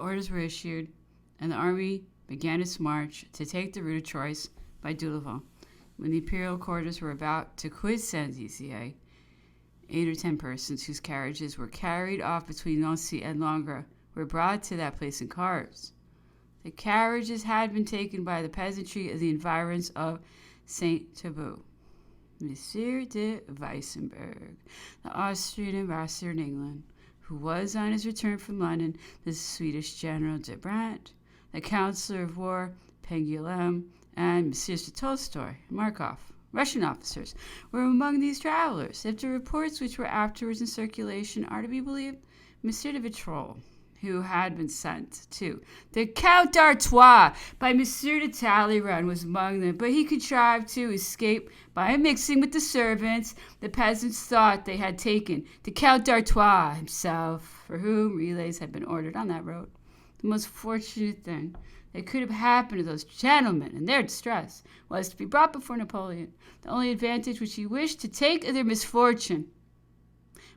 orders were issued, and the army began its march to take the route of choice by Delaval. When the imperial quarters were about to quit Saint-Dizier, 8 or 10 persons whose carriages were carried off between Nancy and Langres were brought to that place in cars. The carriages had been taken by the peasantry of the environs of Saint-Thibault. Monsieur de Weissenberg, the Austrian ambassador in England, who was on his return from London, the Swedish general de Brandt, the councillor of war Penguilhem, and Messieurs de Tolstoy and Markov, Russian officers, were among these travelers. If the reports which were afterwards in circulation are to be believed, Monsieur de Vitrolles, who had been sent to the Count d'Artois by Monsieur de Talleyrand, was among them, but he contrived to escape by mixing with the servants. The peasants thought they had taken the Count d'Artois himself, for whom relays had been ordered on that road. The most fortunate thing that could have happened to those gentlemen in their distress was to be brought before Napoleon. The only advantage which he wished to take of their misfortune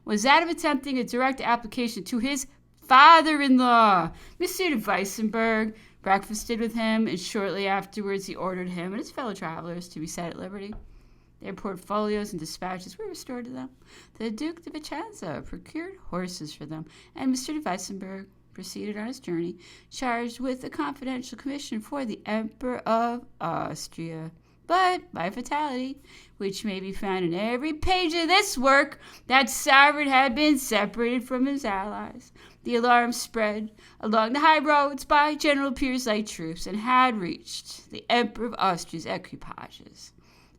was that of attempting a direct application to his father-in-law. Monsieur de Weissenberg breakfasted with him, and shortly afterwards he ordered him and his fellow travelers to be set at liberty. Their portfolios and dispatches were restored to them. The Duc de Vicenza procured horses for them, and Monsieur de Weissenberg proceeded on his journey, charged with a confidential commission for the Emperor of Austria. But, by fatality, which may be found in every page of this work, that sovereign had been separated from his allies. The alarm spread along the high roads by General Pierre's light troops and had reached the Emperor of Austria's equipages.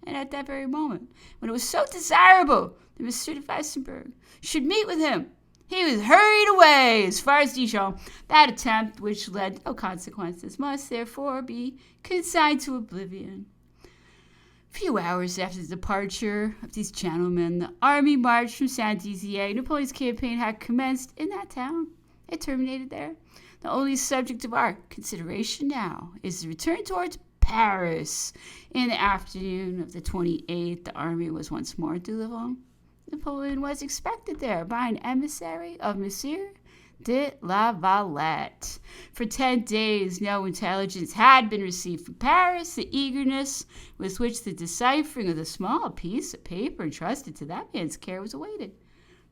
And at that very moment, when it was so desirable that Monsieur de Weissenberg should meet with him, he was hurried away as far as Dijon. That attempt, which led to no consequences, must therefore be consigned to oblivion. A few hours after the departure of these gentlemen, the army marched from Saint-Dizier. Napoleon's campaign had commenced in that town. It terminated there. The only subject of our consideration now is the return towards Paris. In the afternoon of the 28th, the army was once more at Delaval. Napoleon was expected there by an emissary of Monsieur de la Valette. For 10 days, no intelligence had been received from Paris. The eagerness with which the deciphering of the small piece of paper entrusted to that man's care was awaited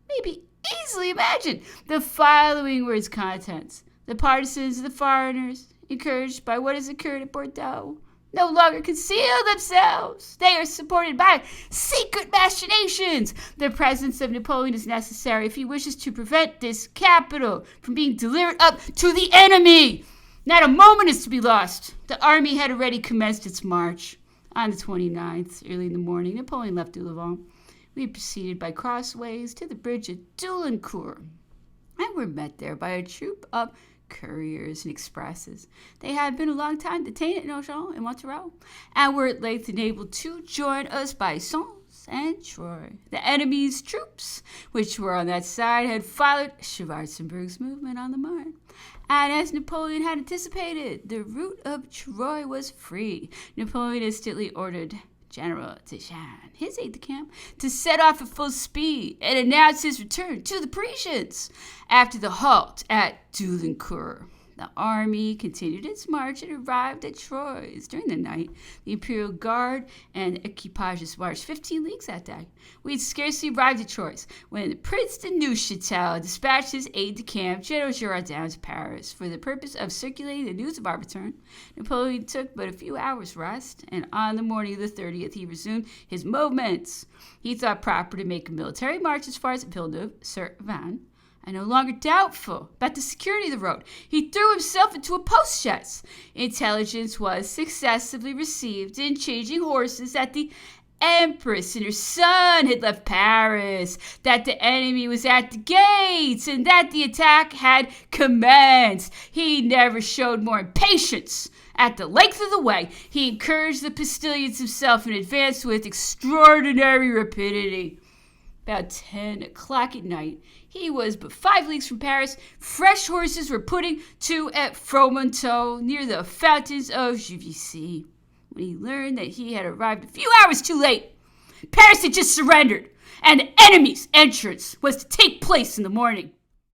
may be easily imagined. The following were its contents. The partisans of the foreigners, encouraged by what has occurred at Bordeaux, no longer conceal themselves. They are supported by secret machinations. The presence of Napoleon is necessary if he wishes to prevent this capital from being delivered up to the enemy. Not a moment is to be lost. The army had already commenced its march. On the 29th, early in the morning, Napoleon left Delaval. We proceeded by crossways to the bridge at Doulincourt, and were met there by a troop of couriers and expresses. They had been a long time detained at Nogent and Montereau, and were at length enabled to join us by Sens and Troyes. The enemy's troops, which were on that side, had followed Schwarzenberg's movement on the Marne, and as Napoleon had anticipated, the route of Troyes was free. Napoleon instantly ordered General Dejean, his aide-de-camp, to set off at full speed and announce his return to the Parisians. After the halt at Doulincourt, the army continued its march and arrived at Troyes. During the night, the Imperial Guard and equipages marched 15 leagues that day. We had scarcely arrived at Troyes when Prince de Neuchâtel dispatched his aide-de-camp, General Girardin, to Paris for the purpose of circulating the news of our return. Napoleon took but a few hours' rest, and on the morning of the 30th, he resumed his movements. He thought proper to make a military march as far as Villeneuve-sur-Marne. And no longer doubtful about the security of the road, he threw himself into a post-chaise. Intelligence was successively received in changing horses that the Empress and her son had left Paris, that the enemy was at the gates, and that the attack had commenced. He never showed more impatience. At the length of the way, he encouraged the postilions himself and advanced with extraordinary rapidity. About 10 o'clock at night, he was but 5 leagues from Paris. Fresh horses were putting to at Fromenteau, near the fountains of Juvisy, when he learned that he had arrived a few hours too late. Paris had just surrendered, and the enemy's entrance was to take place in the morning.